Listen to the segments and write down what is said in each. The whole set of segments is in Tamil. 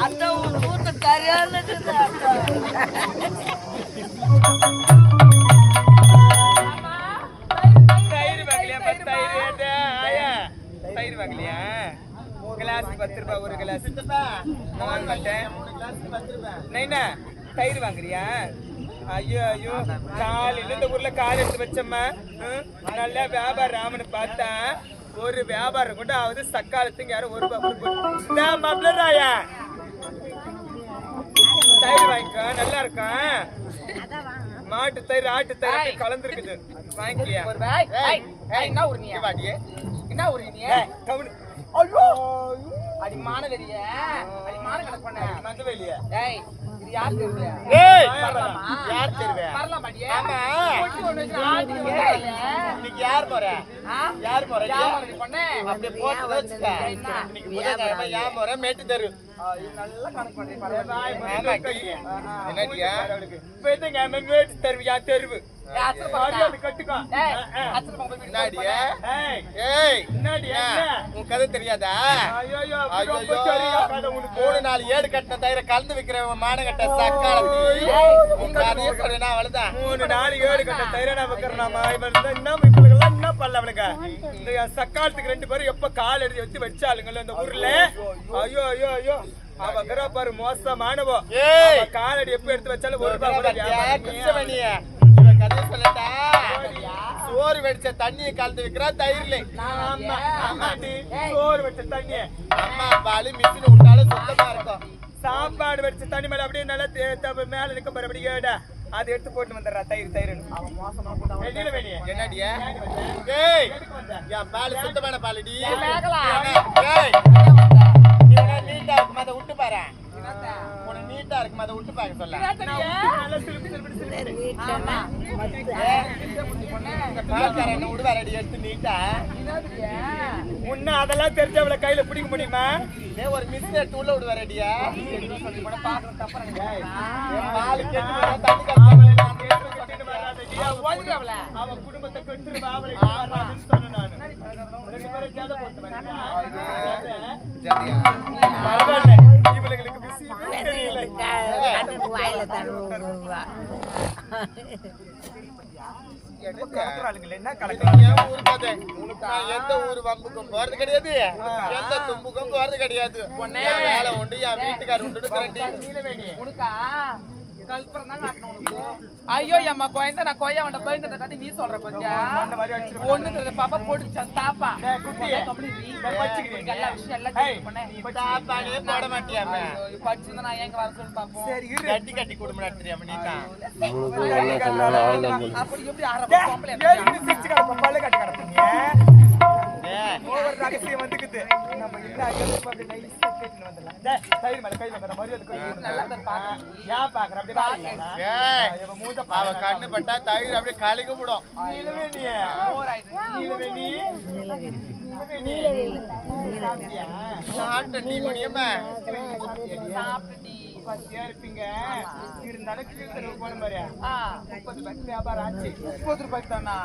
அந்த ஊத்த கரையால தயிர் வாங்கலையா? கிளாஸ் 10 ரூபாய் ஒரு கிளாஸ். நான் மாட்டேன். நைனா தயிர் வாங்குறியா? ஐயோ ஐயோ, காலையில இந்த ஊர்ல கால் எடுத்து வச்சம்மா. நல்லா வியாபாரம் ராமனு பார்த்தா ஒரு வியாபாரம் கூட ஆகுது. சக்காலத்துக்கு யாரும் ஒரு மாப்பிள்ளாயா தயிர் வாங்கிக்கோ, நல்லா இருக்கும். மாட்டு தயிர் ஆட்டு தயிர் கலந்துருக்குது, வாங்கிக்கியா? என்ன ஒரு நீ வாடியே, என்ன ஒரு நீ கவுனு. ஐயோ அடி மானவெளிய, அடி மான கணக்கு பண்ண மந்தவெளிய. ஏய் இது யார் தெருவே? ஏய் யார் தெருவே? வரலாம் பாடியே. ஆமா கொட்டி ஒண்ணு வச்சு ஆட்டிங்க. இன்னைக்கு யார் போற? யார் போற? யார் பண்ண? அப்படியே போட்டு வச்சுக்க. இன்னைக்கு புதன்கிழமை யார் போற? மேட்டு தெரு. நல்லா கணக்கு பண்றீங்க. என்னடியா? பேதுங்க மேட்டு தெரு, யா தெரு. கட்டுக்கோ. என்னடியா? ஏய் என்னடியா? உன் கதை தெரியாதா? ஐயோ 3-4 ஏடு கட்டின தயிர கலந்து விக்கிற மானகட்ட சக்காலத்தி. உன் கதையே சொல்றேன் அவ்வளவுதான். 3-4 ஏடு கட்ட தயிர நான் விக்கிறேனாமா? இவன் என்ன இப்பெல்லாம் என்ன பண்ணல அவனுங்க? இந்த சக்காலத்துக்கு 2 பேரும் எப்ப கால் எடுத்து வச்சு வச்சாளுங்களோ இந்த ஊர்ல. ஐயோ ஐயோ ஐயோ, அவ பாரு மோசமானவோ. காலடி எப்ப எடுத்து வச்சாலும் 1 ரூபாய் கூட கதையை சொல்லட்டா? சோறு வெடிச்ச தண்ணியை கலந்து வைக்கிறா தயிர்ல. சோறு வெடிச்ச தண்ணி அம்மா பாலு மிஷின் விட்டாலும் சுத்தமா இருக்கும். சாப்பாடு வெடிச்ச தண்ணி மேல அப்படியே நல்லா மேல நிக்க பாரு, அப்படி கேடா அதை எடுத்து போட்டு வந்துடுறா தயிர் தயிர். என்னடியா? ஏய் என் பாலு சுத்தமான பாலுடி. நீட்டா இருக்கும் அதை விட்டு பாரு. நீட்டா இருக்கும் அதை விட்டு பாக்க சொல்ல. விடுவாரடி எடுத்து நீட்டா. முன்ன அதெல்லாம் தெரிஞ்சவள கையில பிடிக்க முடியுமா? ஒரு மிஷின் எடுத்து உள்ள விடுவாரடியா? அவன் குடும்பத்தை கெட்டுருவா. இவளுக்கு எந்த ஊரு வம்புக்கும் போறது கிடையாது, எந்த தும்புக்கும் போறது கிடையாது. வேலை உண்டு, என் வீட்டுக்கார உண்டு. ஐயோ அம்மா குழந்தை, நான் கொய்யா வந்த குழந்தை கட்டி நீ சொல்ற கொஞ்சம் ஒண்ணு பாப்பா போட்டு தாப்பா போட மாட்டியா? படிச்சிருந்தா நான் எங்க வர சொல்லி பாப்போம். கட்டி கட்டி குடும்பம் நடத்துறியா நீ தான்? அப்படி எப்படி கட்டி கிடப்பீங்க? ஒவ்வொரு ரகசியம் வந்துக்குது. நம்ம கண்ணு பட்டா தயிர் அப்படியே கலக்க விடும். இருப்பீங்க இருந்தாலும் போன மாதிரி 30 ரூபாய்க்கு வியாபாரம் ஆச்சு. 30 ரூபாய்க்கு தானா?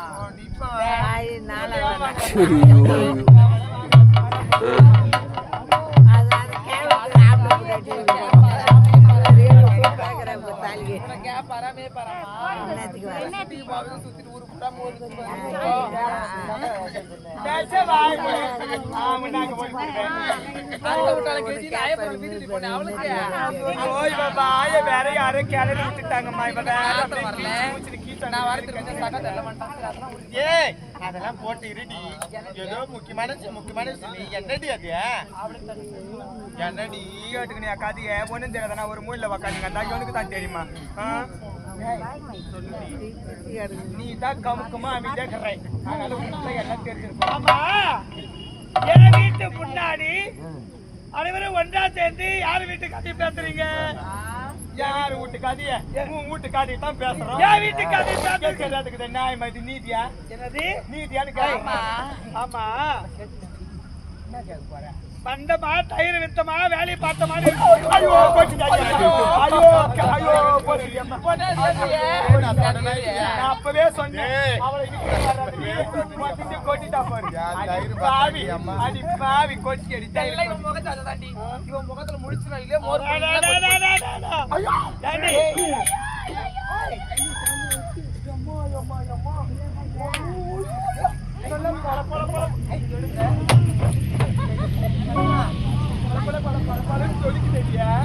வேற யாரும் கிளறி விட்டுட்டாங்கம்மா. அதெல்லாம் போட்டு இருடி. ஏதோ முக்கியமான என்னடி அது? என்னடி கேட்டுக்கணியா கதைய ஒண்ணும் தெரியாதா? ஒரு மூலையில உக்காந்துங்க, அந்த அவனுக்கு தான் தெரியுமா? நீ தான் கமுக்கமா அமைதியா கர்றாய், எல்லாம் தெரிஞ்சிருக்கும். ஆமா, என் வீட்டு முன்னாடி அனைவரும் ஒன்றா சேர்ந்து யாரு வீட்டு கதை பேசுறீங்க? யாரு வீட்டு கதைய உன் வீட்டு கதையை தான் பேசுறோம். என் வீட்டு கதையை தான் கேட்கறதுக்கு நியாயமா இது நீதியா? என்னது நீதியான்னு கேட்க. ஆமா என்ன கேட்க போற? பண்டமா தயிர் வித்தமா வேலையை பார்த்தமா ஐயோ போச்சுடாடி. ஐயோ ஐயோ போச்சுடியம்மா. நான் அப்பவே சொன்னேன் அவளை இடிச்சு கொட்டிட்டா பாரு. பாவி அடி பாவி கொட்டி அடி இதெல்லாம் இவன் முகத்தை தாண்டி இவன் முகத்துல முடிச்சுனா இல்ல மோர் ஐயோ தாண்டி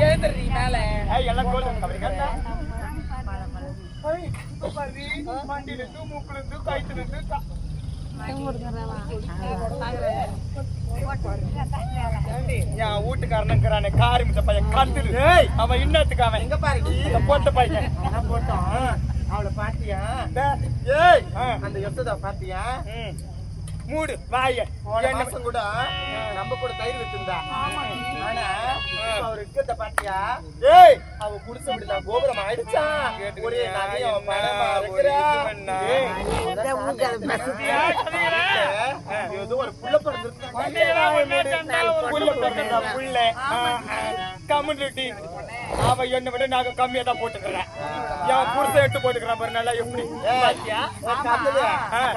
எழுந்துறீ மேல எல்லாம் மண்டியில இருந்து மூக்குல இருந்து கயிற்றுல இருந்து என் வீட்டுக்காரனுங்கிறானே காரி முட்ட பையன் கந்துரு. அவன் இன்னத்துக்கு அவன் எங்க பாரு போட்ட பையன் போட்டோம். அவளை பாத்தியா? ஏய் அந்த யசோதா பாத்தியா? மூடு வாய. என்ன கூட நம்ம கூட தயிர் வச்சிருந்தா. ஆனா அவர் இருக்கத பாத்தியா? ஏய் அவ குடிச விடுதா கோபுரம் ஆயிடுச்சா? ஒரே நகை அவ பணமா இருக்கறா. ஏதோ ஒரு புள்ள பிறந்திருக்கு. புள்ள பிறந்தா புள்ள கம்யூனிட்டி அவ என்ன விட நாங்க கம்மியா தான் போட்டுக்கிறேன். என் புருஷ எட்டு போட்டுக்கிறான் பாரு. நல்லா எப்படி பாத்தியா?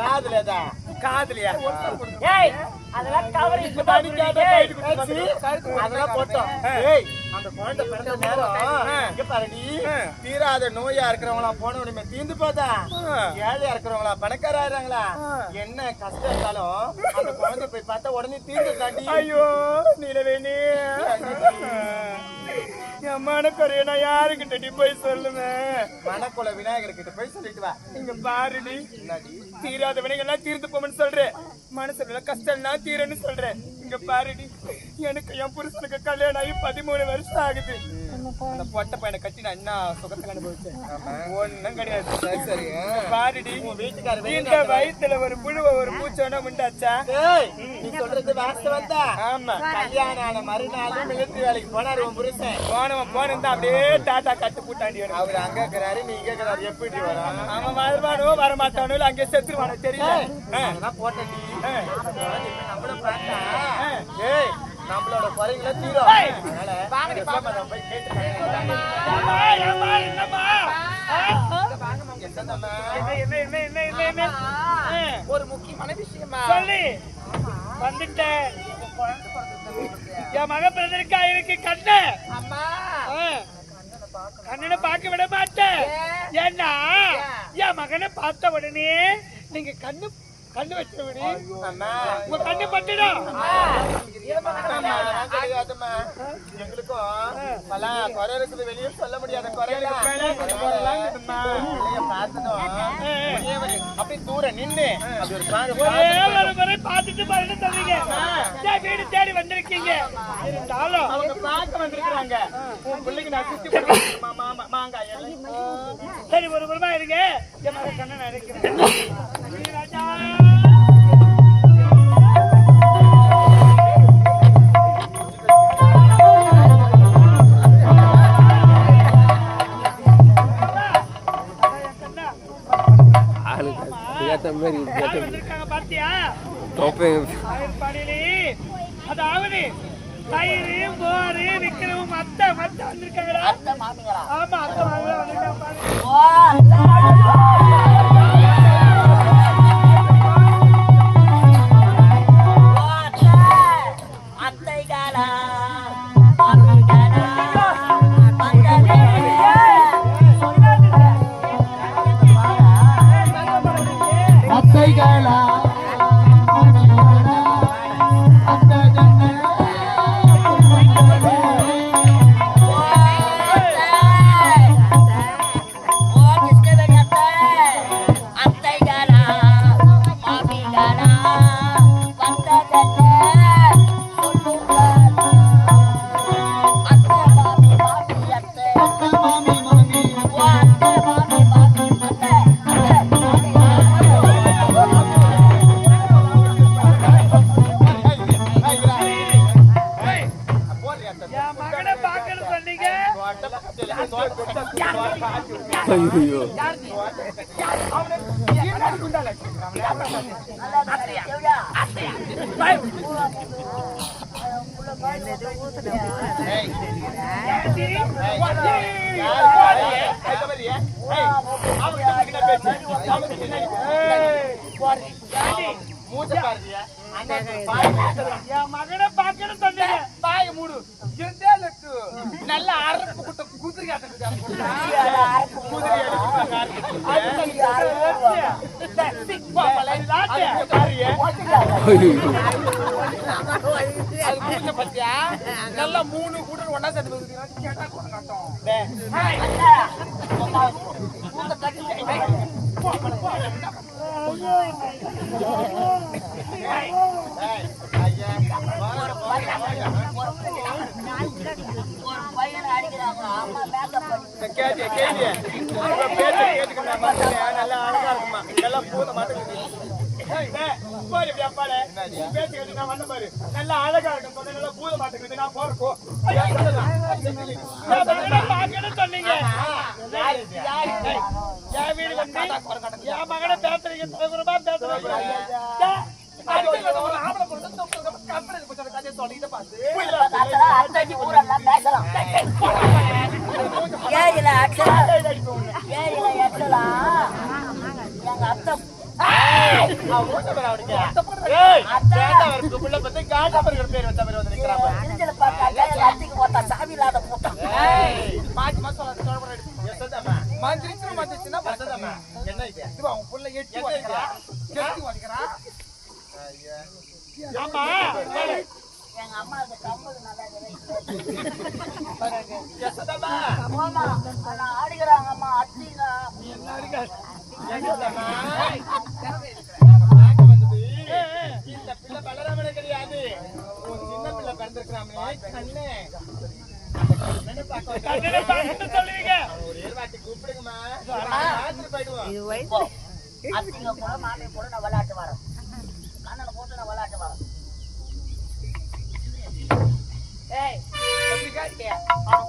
காதுலதா காதுலையா? ஏய் அதெல்லாம் கவர் இப்ப அடிக்காத கைட்டு குடுத்து அதெல்லாம் போட்டோம். ஏய் அந்த குழந்தை பிறந்த நேரம் இங்க பாருடி. தீராத நோயா இருக்கிறவங்களா போன உடனே தீந்து போதா? ஏழையா இருக்கிறவங்களா பணக்காரா ஆயிடுறாங்களா? என்ன கஷ்டம் இருந்தாலும் அந்த குழந்தை போய் பார்த்தா உடனே தீந்து தாண்டி. ஐயோ நீலவேணி என் மனக்குறைய நான் யாருக்கிட்ட போய் சொல்லுவேன்? மனக்குள்ள விநாயகர் கிட்ட போய் சொல்லிட்டு வா. இங்க பாருடி தீராத வினைகள்லாம் தீர்ந்து போமன்னு சொல்றேன். மனசுல கஷ்டம்னா தீரன்னு சொல்றேன். இங்க பாருடி எனக்கு என் புருஷனுக்கு கல்யாணம் ஆகி 13 வருஷம் ஆகுது. அந்த பொட்ட பையனை கட்டி நான் என்ன சுகத்தை அனுபவிச்சேன்? ஒண்ணும் கிடையாது. சரி பாருடி இந்த வயித்துல ஒரு புழுவ ஒரு பூச்சோட முண்டாச்சா? நீ சொல்றது வாஸ்தவம் தான். ஆமா கல்யாணம் ஆன மறுநாளும் மிலிட்டரி வேலைக்கு போனாரு உன் புருஷன். போனவன் அப்படியே டாட்டா கட்டு பூட்டாண்டி அவரு அங்க இருக்கிறாரு நீ இங்க இருக்கிறாரு. எப்படி வரும்? அவன் வருவானோ வரமாட்டானோ அங்கே செத்துருவானோ தெரியல. போட்டி நம்மள பார்த்தா ஏய் நம்மளோட குறைகளை தீரும். ஒரு முக்கியமான விஷயமா சொல்லி வந்துட்டேன். என் மக பிறந்திருக்கா எனக்கு கண்ணு. அம்மா கண்ணனை பார்க்க விட மாட்டேன். ஏன்னா என் மகனை பார்த்த உடனே நீங்க கண்ணு வச்ச உடனே உங்க கண்ணு பட்டுடும். எங்களுக்கும் பல குறை இருக்குது. வெளியே சொல்ல முடியாத குறையெல்லாம் அப்படி தூரம் நின்று ஒரு முறை பார்த்துட்டு பாருன்னு சொல்றீங்க. வீடு தேடி வந்திருக்கீங்க. இருந்தாலும் அவங்க பார்க்க வந்திருக்கிறாங்க. உன் பிள்ளைக்கு நான் சுத்தி மாங்காய். சரி ஒரு முறைமா இருங்க. என் மகன் கண்ணன் இருக்கிறேன். பாத்தியா அதாவது தயிர் மோரு விக்கிறவும் அத்தை வந்திருக்காங்களா? ஆமா அத்தை வந்திருக்காங்க. மகனை பார்க்கணும் சொன்னீங்க. பாய மூடு இருந்தே லட்டு நல்ல அரப்பு குட்ட குதிரை பத்தியா நல்லா 3 கூட்டம் ஒன்னா சேர்த்து கேட்டா கூட காட்டும் பையனை அடிக்கிறாங்க அம்மா மேக்கப் பண்ணி கேட்டியா கேட்டுக்கா நல்லா அழகா இருக்குமா நல்லா பூத மாட்டேங்குது நல்லா அழகா இருக்கும் நல்லா பூத மாட்டேங்குது நான் போறப்போ சொன்னீங்க. என் வீடு வந்து என் மகனை பேசுறீங்க. தலைவரமா பேசுறீங்க. எங்க அம்மா ஆடுகிறாங்க அம்மா அத்திங்க இந்த பிள்ளை பலராமனே கிடையாது சின்ன பிள்ளை பிறந்திருக்கிறாமே சொல்லுவீங்க. ஒரே வாட்டி கூப்பிடுங்கம்மா போயிடுவோம் அத்திங்க கூட மாமி கூட நான் விளையாட்டு வரேன் கண்ணனை போட்டு நான் விளையாட்டு வரேன்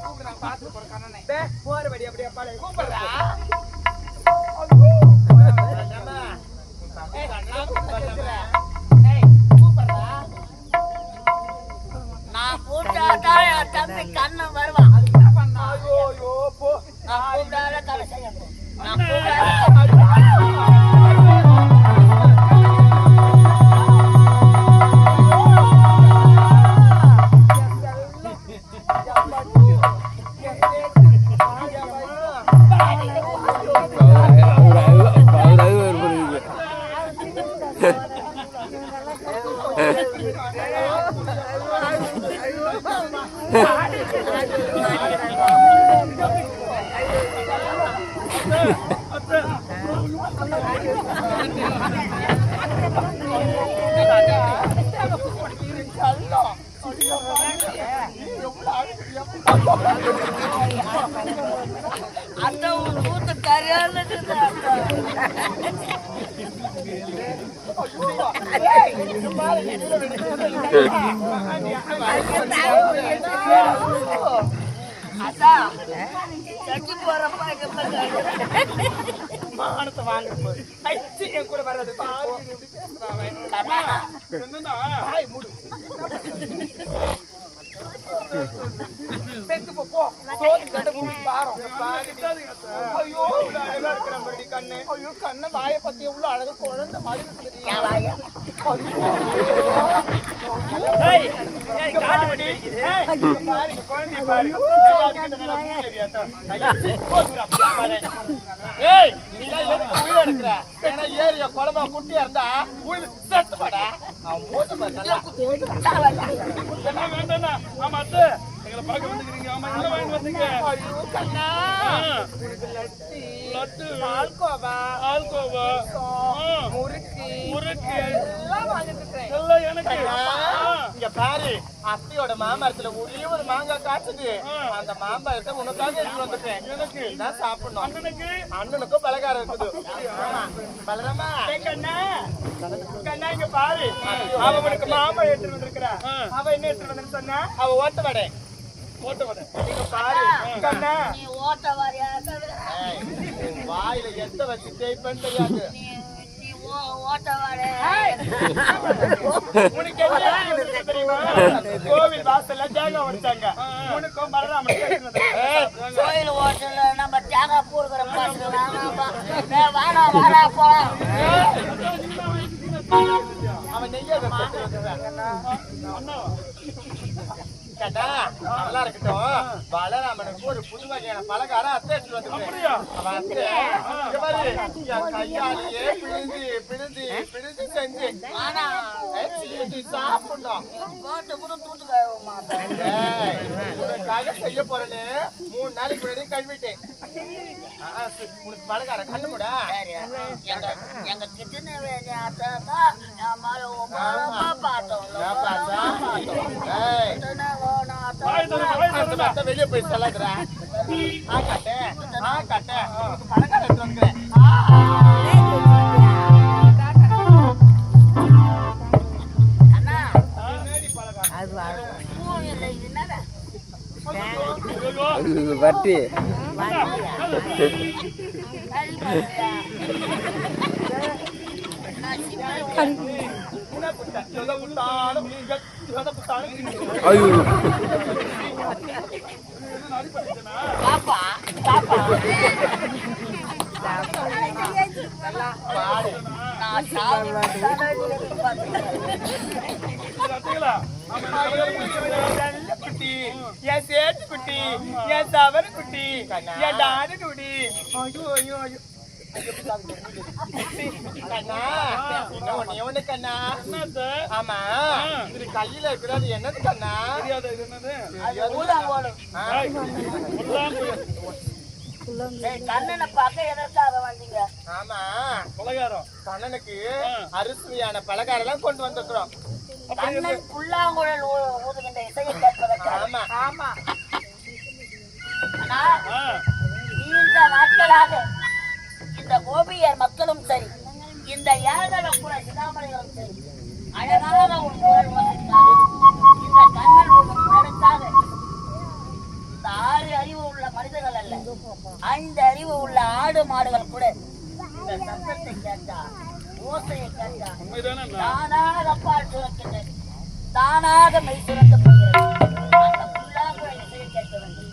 கூப்பிடுறான் பாத்து போற கண்ணனை போறபடி அப்படியே பாரு கூப்பிடுறா நான் கூப்பிட்டாதான் என் தம்பி கண்ணன் வருவான். நான் கூப்பிட்டாத தலை செய்யணும். நான் அந்த ஊத்த கரையால சட்டி போறப்பா மானத்தை வாங்க என் கூட வராது மூடு கண்ண வாய பத்தி எவ்வளவு அழகு குழந்தை மாதிரி ஏரியா குழம்பா குட்டியா இருந்தா செத்து படா ஆமா எங்களை பார்க்க வந்துக்கிறீங்க. ஆமா என்ன வாங்கிட்டு வந்தீங்க? கண்ணா லட்டு ஆல்கோவா முறுக்கு எல்லாம் வாங்கிட்டு எல்லாம் எனக்கு. இங்க பாரு அத்தையோட மாமரத்துல ஒரே ஒரு மாங்காய் காய்ச்சது அந்த மாம்பழத்தை உனக்காக எடுத்து வந்துட்டேன் எனக்கு தான் சாப்பிடணும் அண்ணனுக்கும் பலகாரம் இருக்குது பலராமா கண்ணா இங்க பாரு அவனுக்கு மாம்பழம் எடுத்துட்டு வந்திருக்கிறா. அவ என்ன எடுத்துட்டு வந்து சொன்னா அவ ஓட்ட வடை நீங்க பாரு கண்ணா நீ ஓட்ட வாரியா வாயில எத்த வச்சு தேய்ப்பேன்னு தெரியாது. நீ ஓட்ட வாடே. உனக்கு என்ன தெரியுமா? கோவில் வாசல்ல தேங்காய் உடைச்சாங்க. உனக்கும் பலராமனுக்கும் கோயில் ஓட்டல நம்ம தேங்காய் பூர்க்கிற பாட்டு வாடா வாடா போலாம். அவன் நெய்ய கேட்டா நல்லா இருக்கட்டும். பலராமனுக்கு ஒரு புது வகையான பலகாரம் அத்தை எடுத்துட்டு வந்துருக்கேன். அவன் அத்தை இங்க பாரு, என் கையாலேயே பிழிஞ்சு செஞ்சு சாப்பிட்டோம். போட்டு கூட தூத்து மாட்டேன். உனக்காக செய்ய போறேன்னு 3 நாளைக்கு முன்னாடி கழுவிட்டேன். உனக்கு பலகாரம் கண்ணு கூட எங்க கிட்ட பார்த்தோம் வெளியே போய் சொல்லாதுரா. கட்டேன் பலகாரம் எடுத்து வந்துக்கிறேன். வட்டி ஐயோ பாப்பா பாப்பா நான் குட்டி என் சேட்டு குட்டி என் சவர குட்டி என் டாடு குட்டி. ஐயோ கண்ணா ஒண்ணு கண்ணா. ஆமா இது கையில இருக்கிறது என்னது கண்ணா? கண்ணனை பார்க்க எதற்காக வந்தீங்க? ஆமா பலகாரம் கண்ணனுக்கு அரிசியான பலகாரம் எல்லாம் கொண்டு வந்திருக்கிறோம். கண்ணன் புல்லாங்குழல் ஊதுகின்ற இசையை கேட்பதற்காக. ஆமா ஆமா. நீண்ட நாட்களாக இந்த கோபியர் மக்களும் சரி, இந்த ஏழை கூட சிதாமணிகளும் சரி, அழகாக ஒரு குரல் வந்திருக்காங்க. இந்த கண்ணன் ஒரு குரலுக்காக இந்த 6 அறிவு உள்ள மனிதர்கள் அல்ல, 5 அறிவு உள்ள ஆடு மாடுகள் கூட இந்த சத்தத்தை கேட்டா, ஓசையை கேட்டா தானாக பால் சுரக்கின்றது, தானாக மெய் சுரக்க போகிறது. அந்த புல்லாங்குழல் இசையை கேட்க வேண்டும்.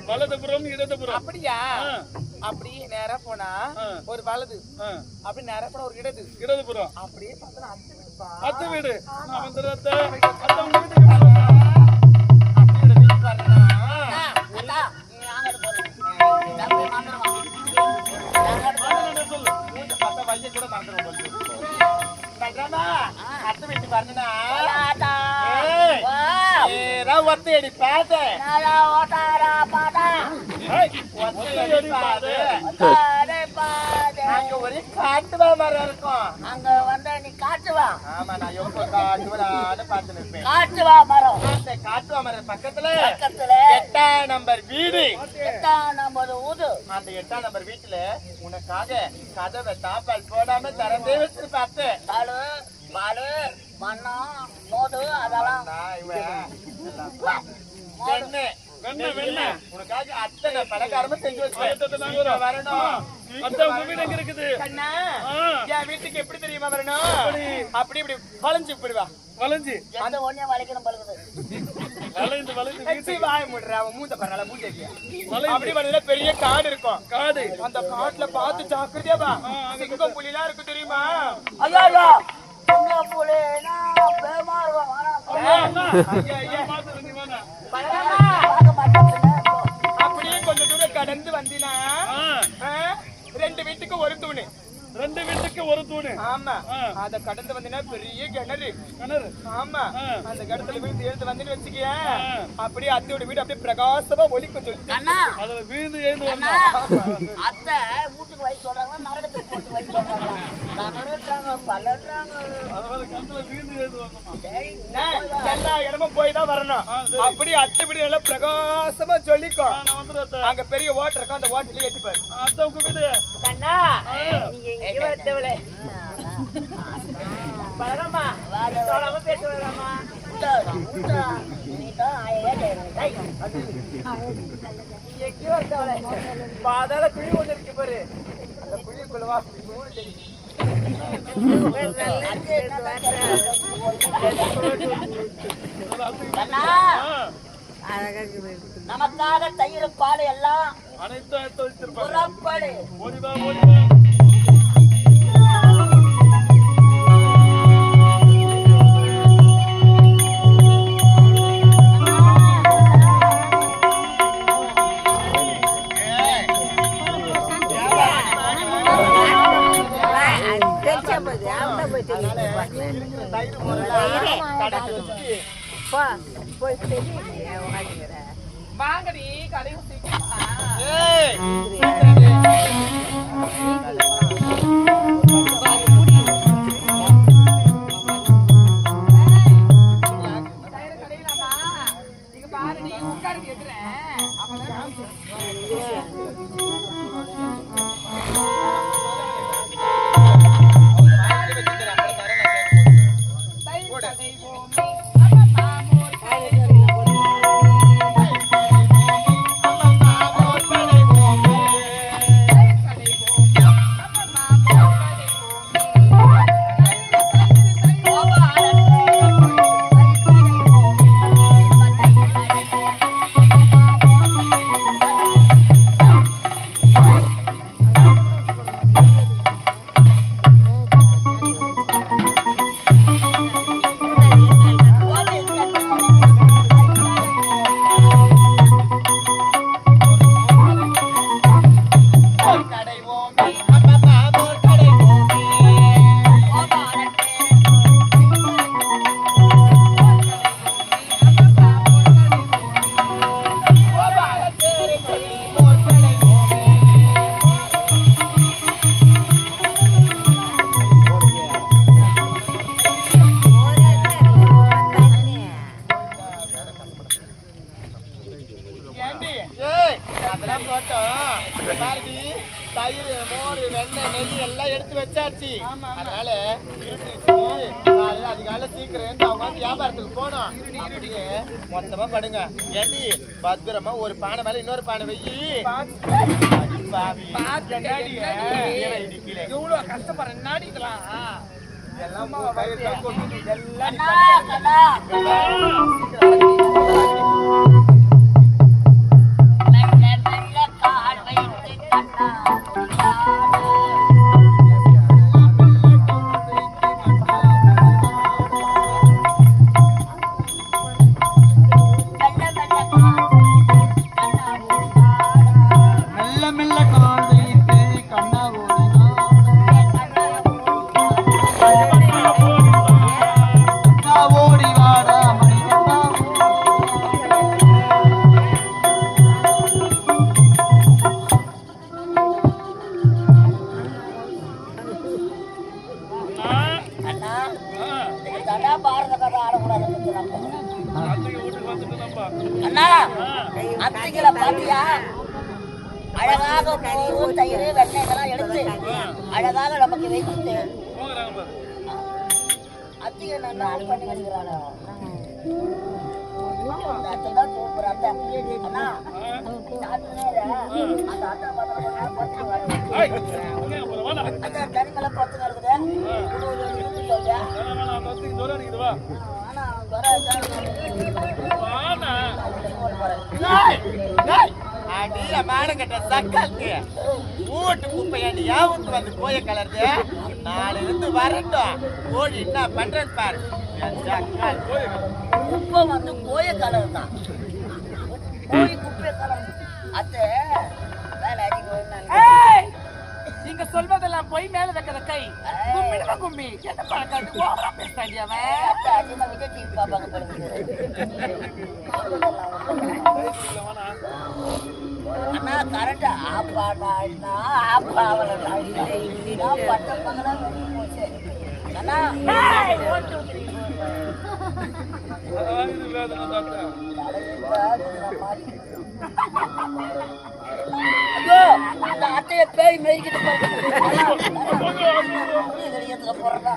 வலதுபுறம் இடதுபுறம். அப்படியா? அப்படியே நேரா போனா ஒரு வலது, அப்படி நேரா போனா ஒரு இடதுபுறம். அப்படியே பார்த்தா அத்தை வீடு. நான் வந்து அத்தை வீட்டுக்கு வரணும்னா ஒத்தையடி பாத அங்க ஒரே காட்டுவா மரம் இருக்கும். அங்க வந்தா நீ காட்டுவா. ஆமா நான் எவ்வளவு காட்டுவான்னு பார்த்து நிற்பேன். காட்டுவா மரம். அந்த காட்டுவா மரம் பக்கத்துல 8ஆம் நம்பர் வீடு, 8ஆம் நம்பர் ஊது. அந்த 8ஆம் நம்பர் வீட்டுல உனக்காக கதவை தாப்பால் போடாம திறந்தே வச்சிருப்பாத்து. பாலு மண்ணம் மோது அதெல்லாம் வெண்ணெய். வெண்ணெய். உனக்காக அத்தனை பலகாரமும் செஞ்சு வச்சேன். வரணும். வரணும். அத்தை உங்க வீடு எங்க இருக்குது? கண்ணா, ஆ. என் வீட்டுக்கு எப்படி தெரியுமா வரணும்? அப்படி இப்படி வளைஞ்சு போடுவா. வளைஞ்சு எந்த ஒண்ணே வளைக்கணும் பழுகுது. வளைந்து வாய முடுற அவன் மூஞ்ச பரவாயில்ல மூஞ்ச வளைந்து. அப்படி வரல பெரிய காடு இருக்கும். காடு. அந்த காட்டுல பார்த்து ஜாக்கிரதையா வா. சிங்கம் புலிலாம் இருக்கு தெரியுமா? ஐயா ஐயா சின்ன புள்ளைனா பேமா இருக்கும் ஐயா, ஐயா. பார்க்க மாட்டேன். அப்படியே கொஞ்ச தூரம் கடந்து வந்தினா ரெண்டு வீட்டுக்கு ஒரு தூணு. 2 வீட்டுக்கு ஒரு தூணு. ஆமா, அத கடந்து வந்தினா பெரிய கிணறு. கிணறு. ஆமா, அந்த கிணத்துல விழுந்து எழுந்து வந்து வச்சுக்கிய அப்படியே அத்தையோட வீடு அப்படியே பிரகாசமா ஒலிக்கும் சொல்லி அண்ணா அதுல வீடு எழுந்து அண்ணா வரணும். அத்தை வீட்டுக்கு வயசு சொல்றாங்க நரகத்துக்கு போட்டு வயசு சொல்றாங்க நகரட்டாங்க பல்லட்டாங்க. அதனால கணத்துல வீடு எழுந்து வரணுமா? எல்லா இடமும் போய் தான் வரணும். அப்படியே அத்தை வீடு எல்லாம் பிரகாசமா சொல்லிக்கும். நான் வந்துடுறேன் அத்தை. அங்க பெரிய ஓட்டர் இருக்கும், அந்த ஓட்டர்ல ஏத்தி பாரு. அத்தை உங்க வீடு. கண்ணா நீங்க இங்க வரதேவல பரமா வாடா பேசுறமா உண்டா நீ தான் ஐயா டேய் எங்க வரதேவல பாதாள குழி ஒண்ணு இருக்கு பாரு, அந்த குழிக்குள்ள வா. நமக்காக தயிர் பால் எல்லாம் அனைத்தும் எடுத்து வச்சிருப்பாங்க. புறப்படு. ஓடி வா, ஓடி வா. வாங்கடி கடைக்கு சீக்கிரமா. ஏய், தயிர் கடையிலாமா நீங்க பாருடி உட்காரு கேக்குறேன் அப்பதான் தயிர், மோர், வெண்ணெய், நெய் எல்லாம் எடுத்து வச்சாச்சு. அதனால அதிகால சீக்கிரம் அவங்க வியாபாரத்துக்கு போனோம். அப்படியே மொத்தமா படுங்க. ஏண்டி பத்திரமா ஒரு பானை மேல இன்னொரு பானை வெயி. எவ்வளவு கஷ்டப்படுறேன் நாடி இதெல்லாம். எல்லாம் எல்லாம் அண்ணா அத்திகளை பாத்தியா அழகாக மோர் தயிர் வெண்ணெய் எடுத்து அழகாக நமக்கு வைத்து அத்திகை நல்லா பண்ணி வச்சுக்கிறாளா அந்த அத்தை தான் சூப்பர் அத்தை அண்ணா அந்த அத்தை அந்த தனிமலை பத்து இருக்குது சொல்லியா அடிய மானங்கட்ட சக்காத்து ஊட்டு குப்பையா நீ யாவுக்கு வந்து போய கலர்து நாளைல இருந்து வரட்டும் ஓடி என்ன பண்றேன் பாரு குப்பை வந்து போய கலர் தான் போய் குப்பை கலர் அத்தை வேலை அதிகம் நீங்க சொல்வதெல்லாம் போய் மேல வைக்கிற கை கும்பிடுவா கும்பி என்ன பழக்காட்டு ஓவரா பேசாடி அவன் அதிகமா விஜய் டிவி பாப்பாங்க அண்ணா கரெக்டா ஆப்பாடா ஆப்பாவல பட்ட பங்களா போச்சு அண்ணா ஐயோ இந்த அட்டைய பேய் மேய்க்கிட்டு போறா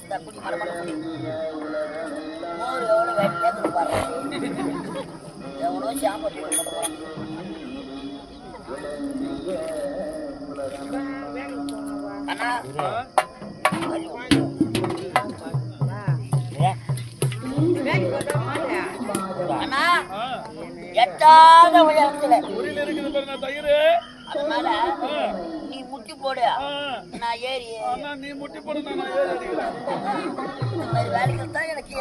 இந்த குடி மரம் எவ்வளோ வெட்டியது பாரு எவ்வளோ சாம்பல் அண்ணா அண்ணா எட்டாத உயரத்துல அதனால நீ முட்டி போடு நான் ஏறி நீ முட்டி போடு இந்த மாதிரி வேலைக்கு தான் எனக்கு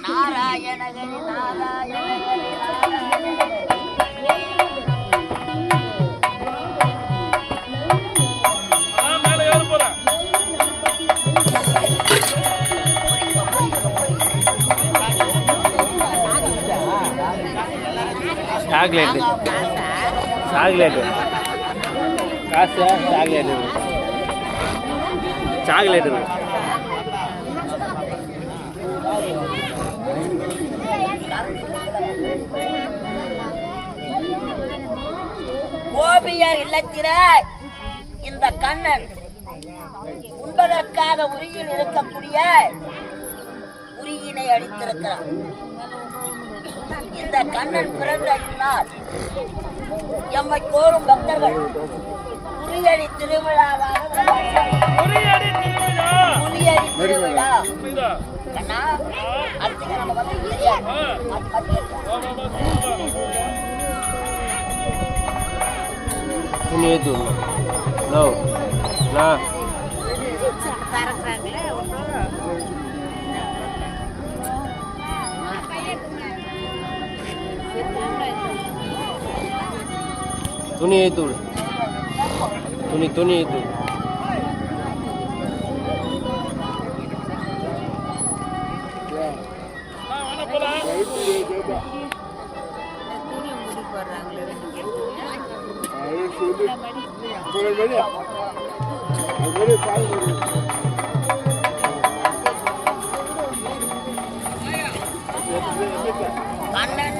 நாராயணகரி நாராயணகரி சாக்லேட்டு சாக்லேட்டு காசு சாக்லேட்டு சாக்லேட்டு கோபியர் இல்லத்திர இந்த கண்ணன் உண்பதற்காக உரியில் இருக்கக்கூடிய உரியினை அளித்திருக்கிறார். இந்த கண்ணன் பிறந்த இந்நாள் எம்மை கோரும் பக்தர்கள் உரியடி திருவிழாவாக உரியடி திருவிழா கண்ணா அடுத்து நம்ம வந்து தெரியாது துணி ஏற்று நோ நான் துணி ஏற்று துணி ஏற்று கண்ணன்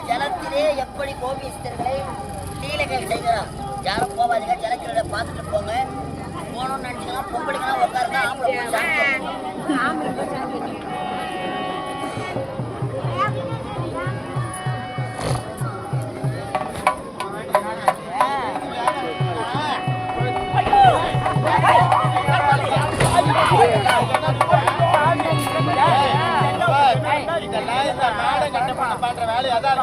ஜலத்திலே எப்படி கோபிஸ்தர்களை லீலைகள் செய்கிறார். யாரும் போவாதீங்க, ஜலக்கிரீடை பார்த்துட்டு போங்க. போகணும்னு நினைச்சீங்கன்னா பொம்பளைங்கலாம் உட்காருங்க, ஆம்பளை போய் சாப்பிடுங்க. இதெல்லாம் இந்த மாடை கட்ட பண்ற வேலையை அதான்